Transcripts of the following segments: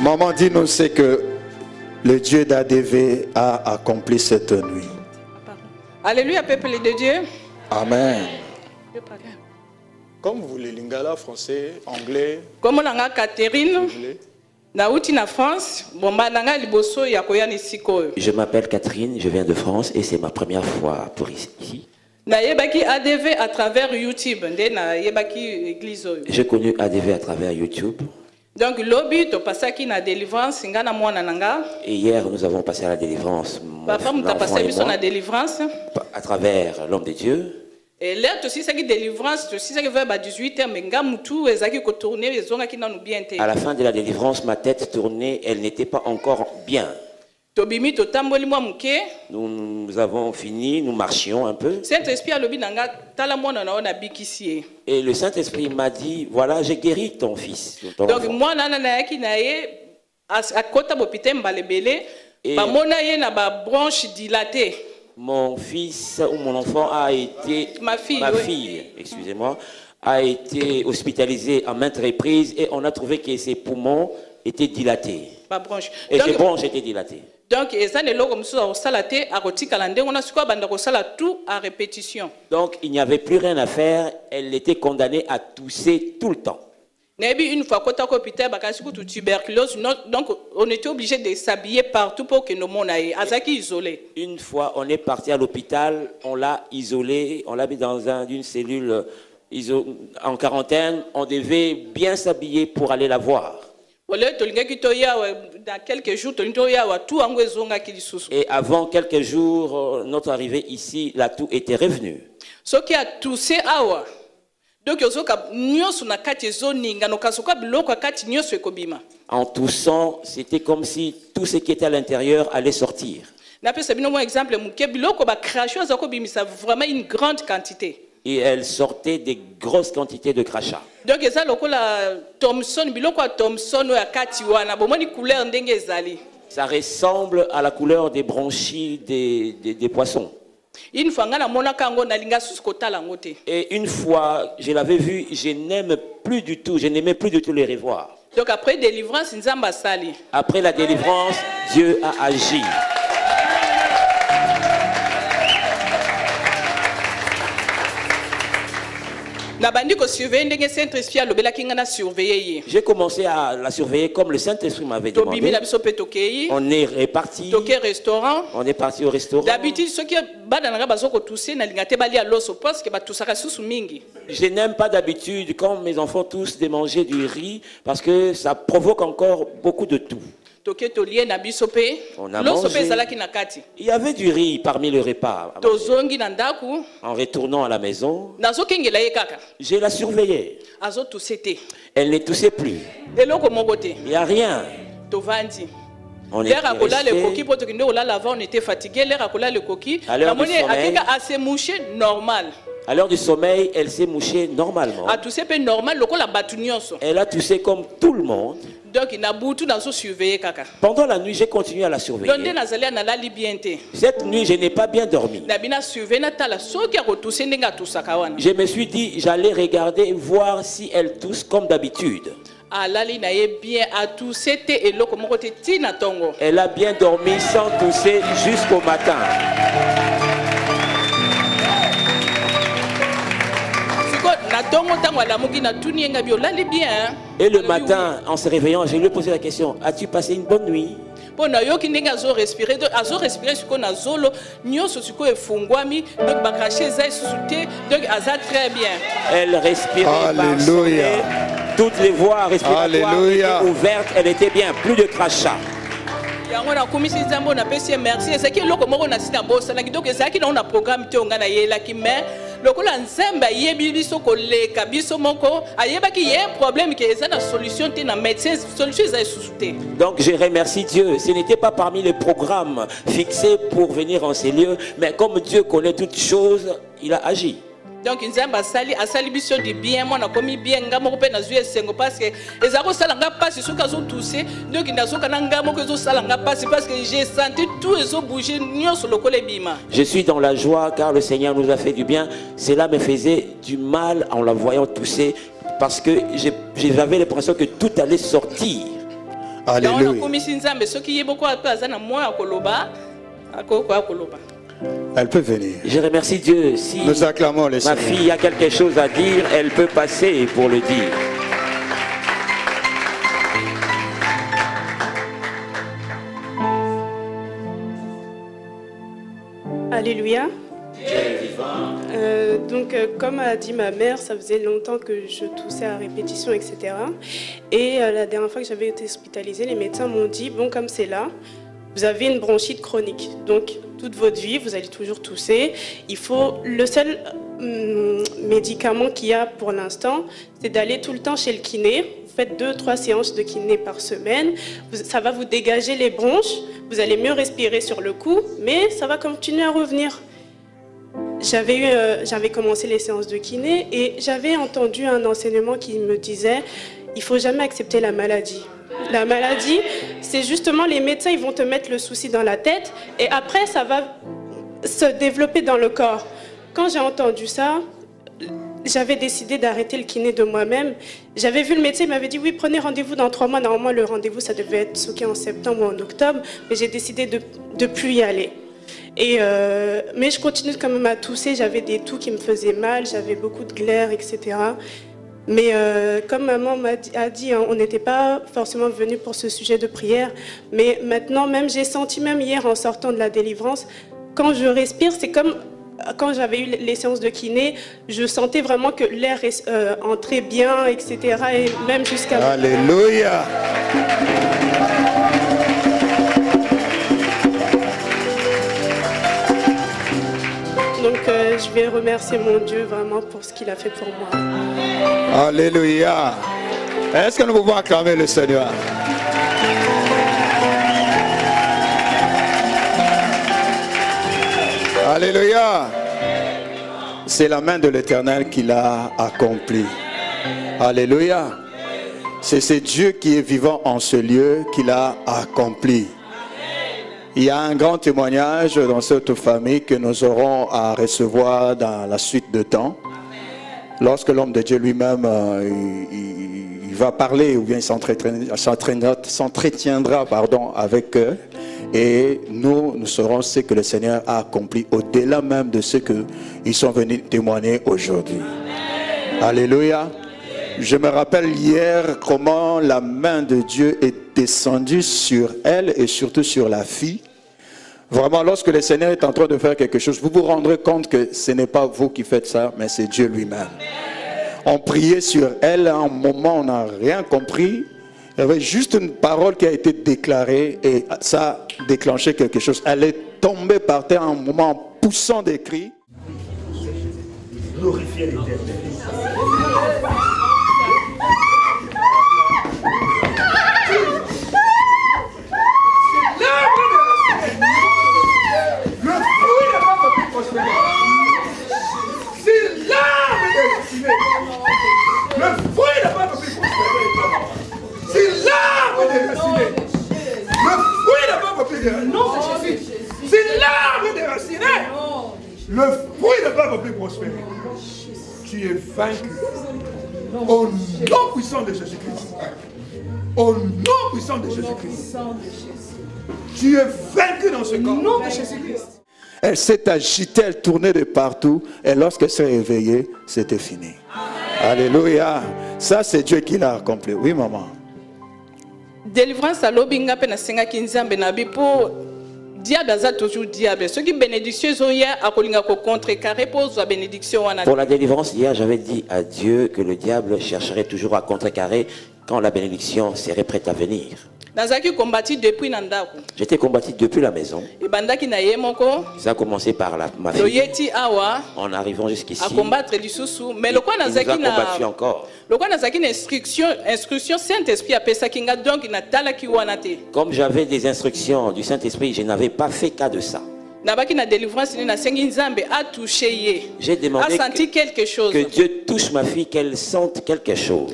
Maman, dis-nous ce que le Dieu d'ADV a accompli cette nuit. Alléluia, peuple de Dieu. Amen. Comme vous voulez, lingala, français, anglais. Comme on a Catherine, naouti na France, bomba nanga liboso ya koyani siko. Je m'appelle Catherine, je viens de France et c'est ma première fois pour ici. Na yebaki ADV à travers YouTube, nde na yebaki église. J'ai connu ADV à travers YouTube. Donc lobby to pasaki na délivrance ngana mwana nanga. Et hier nous avons passé à la délivrance. Papa m'a passé biso na délivrance à travers l'homme de Dieu. Et là aussi ça qui délivrance, aussi ça qui va 18h mais ngamutu ezaki ko tourner ezonga ki nanu bien té. À la fin de la délivrance, ma tête tournait, elle n'était pas encore bien. Tobimi to tamboli mwa muke. Nous avons fini, nous marchions un peu. Saint-Esprit alobi nanga tala mwana na ona bikisi. Et le Saint-Esprit m'a dit, voilà, j'ai guéri ton fils. Donc moi nana na yaki na ye a kota bopite mbalebele ba mona ye na ba branche dilatée. Mon fils ou mon enfant a été, ma fille, excusez-moi, a été hospitalisé à maintes reprises et on a trouvé que ses poumons étaient dilatés. Et ses bronches étaient dilatées. Donc, donc il n'y avait plus rien à faire, elle était condamnée à tousser tout le temps. Une fois tuberculose, donc on était obligé de s'habiller partout pour que nos monde aient isolé. Une fois on est parti à l'hôpital, on l'a isolé, on l'a mis dans une cellule en quarantaine, on devait bien s'habiller pour aller la voir. Dans quelques jours, et avant quelques jours, notre arrivée ici, la toux était revenue. Ce qui a toussé awa. Donc, en toussant, c'était comme si tout ce qui était à l'intérieur allait sortir. Vraiment une grande quantité. Et elle sortait des grosses quantités de crachats. Donc, ça ressemble à la couleur des branchies des poissons. Et une fois, je l'avais vu, je n'aimais plus du tout les revoir. Donc après délivrance, après la délivrance, Dieu a agi. J'ai commencé à la surveiller comme le Saint-Esprit m'avait demandé. On est reparti. On est parti au restaurant. D'habitude, je n'aime pas d'habitude quand mes enfants tous de manger du riz parce que ça provoque encore beaucoup de toux. On a mangé. Il y avait du riz parmi le repas. En retournant à la maison, je la surveillais. Elle ne toussait plus. Il n'y a rien. On était à l'heure du sommeil, elle s'est mouchée normalement. Elle a toussé comme tout le monde. Pendant la nuit, j'ai continué à la surveiller. Cette nuit, je n'ai pas bien dormi. Je me suis dit, j'allais regarder, voir si elle tousse comme d'habitude. Elle a bien dormi sans tousser jusqu'au matin. Et le matin, en se réveillant, je lui ai posé la question, as-tu passé une bonne nuit? Elle respirait. Alléluia. Toutes les voies respiratoires étaient ouvertes, elle était bien, plus de crachats. Merci. Donc je remercie Dieu. Ce n'était pas parmi les programmes fixés pour venir en ces lieux, mais comme Dieu connaît toutes choses, il a agi. Donc nzamba asali biso di bien moi na komi bien ngamo pe na zuye sengo parce que ezako sala nga passe suka zo tousser donc ndazoka na ngamo ko zo sala nga passe parce que j'ai senti tout ezo bouger nyonso lokole bima. Je suis dans la joie car le Seigneur nous a fait du bien. Cela me faisait du mal en la voyant tousser parce que j'avais l'impression que tout allait sortir. Alléluia. Elle peut venir. Je remercie Dieu. Si nous acclamons les ma fille a quelque chose à dire, elle peut passer pour le dire. Alléluia. Donc, comme a dit ma mère, ça faisait longtemps que je toussais à répétition, etc. Et la dernière fois que j'avais été hospitalisée, les médecins m'ont dit, bon, comme c'est là, vous avez une bronchite chronique. Donc, toute votre vie, vous allez toujours tousser. Il faut, le seul médicament qu'il y a pour l'instant, c'est d'aller tout le temps chez le kiné. Vous faites 2-3 séances de kiné par semaine. Ça va vous dégager les bronches. Vous allez mieux respirer sur le coup, mais ça va continuer à revenir. J'avais commencé les séances de kiné et j'avais entendu un enseignement qui me disait il ne faut jamais accepter la maladie. La maladie, c'est justement les médecins, ils vont te mettre le souci dans la tête et après, ça va se développer dans le corps. Quand j'ai entendu ça, j'avais décidé d'arrêter le kiné de moi-même. J'avais vu le médecin, il m'avait dit oui, prenez rendez-vous dans 3 mois. Normalement, le rendez-vous, ça devait être souqué en septembre ou en octobre, mais j'ai décidé de ne plus y aller. Mais je continue quand même à tousser, j'avais des toux qui me faisaient mal, j'avais beaucoup de glaires, etc. Mais comme maman a dit, hein, on n'était pas forcément venu pour ce sujet de prière, mais maintenant même, j'ai senti même hier en sortant de la délivrance, quand je respire, c'est comme quand j'avais eu les séances de kiné, je sentais vraiment que l'air entrait bien, etc. Et même jusqu'à... Alléluia. Donc je vais remercier mon Dieu vraiment pour ce qu'il a fait pour moi. Alléluia. Est-ce que nous pouvons acclamer le Seigneur? Alléluia. C'est la main de l'Éternel qui l'a accompli. Alléluia. C'est Dieu qui est vivant en ce lieu qui l'a accompli. Il y a un grand témoignage dans cette famille que nous aurons à recevoir dans la suite de temps. Lorsque l'homme de Dieu lui-même il va parler ou bien il s'entretiendra avec eux. Et nous saurons ce que le Seigneur a accompli au-delà même de ce qu'ils sont venus témoigner aujourd'hui. Alléluia. Je me rappelle hier comment la main de Dieu est descendue sur elle et surtout sur la fille. Vraiment, lorsque le Seigneur est en train de faire quelque chose, vous vous rendrez compte que ce n'est pas vous qui faites ça, mais c'est Dieu lui-même. On priait sur elle, à un moment on n'a rien compris. Il y avait juste une parole qui a été déclarée et ça a déclenché quelque chose. Elle est tombée par terre à un moment en poussant des cris. Glorifiez l'Éternel. Le fruit n'a pas pu prospérer. Tu es vaincu. Au nom puissant de Jésus-Christ. Au nom puissant de Jésus-Christ. Tu es vaincu dans ce corps. Au nom de Jésus-Christ. Elle s'est agitée, elle tournait de partout. Et lorsqu'elle s'est réveillée, c'était fini. Alléluia. Ça, c'est Dieu qui l'a accompli. Oui, maman. Délivrance à l'obinga pena senga kinzambe na bipo. Diable a toujours diable. Ce qui bénédiction zoya a kolinga ko contrecarrer pour la bénédiction. Pour la délivrance hier, j'avais dit à Dieu que le diable chercherait toujours à contrecarrer quand la bénédiction serait prête à venir. J'étais combattu depuis la maison. Ça a commencé par ma fille. En arrivant jusqu'ici, il nous a combattu encore. Comme j'avais des instructions du Saint-Esprit, je n'avais pas fait cas de ça. J'ai demandé quelque chose. Que Dieu touche ma fille, qu'elle sente quelque chose.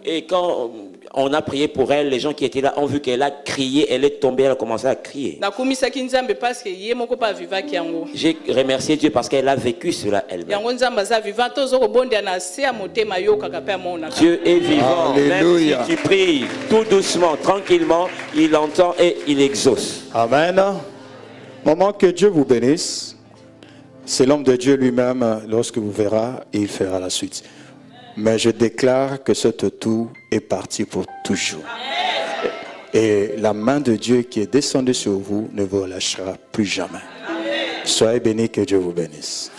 Et quand on a prié pour elle, les gens qui étaient là ont vu qu'elle a crié, elle est tombée, elle a commencé à crier. J'ai remercié Dieu parce qu'elle a vécu cela elle-même. Dieu est vivant. Alléluia. Même si tu pries tout doucement, tranquillement, il entend et il exauce. Amen. Maman, que Dieu vous bénisse. C'est l'homme de Dieu lui-même, lorsque vous verra, il fera la suite. Mais je déclare que ce toutou est parti pour toujours. Et la main de Dieu qui est descendue sur vous ne vous relâchera plus jamais. Soyez bénis, que Dieu vous bénisse.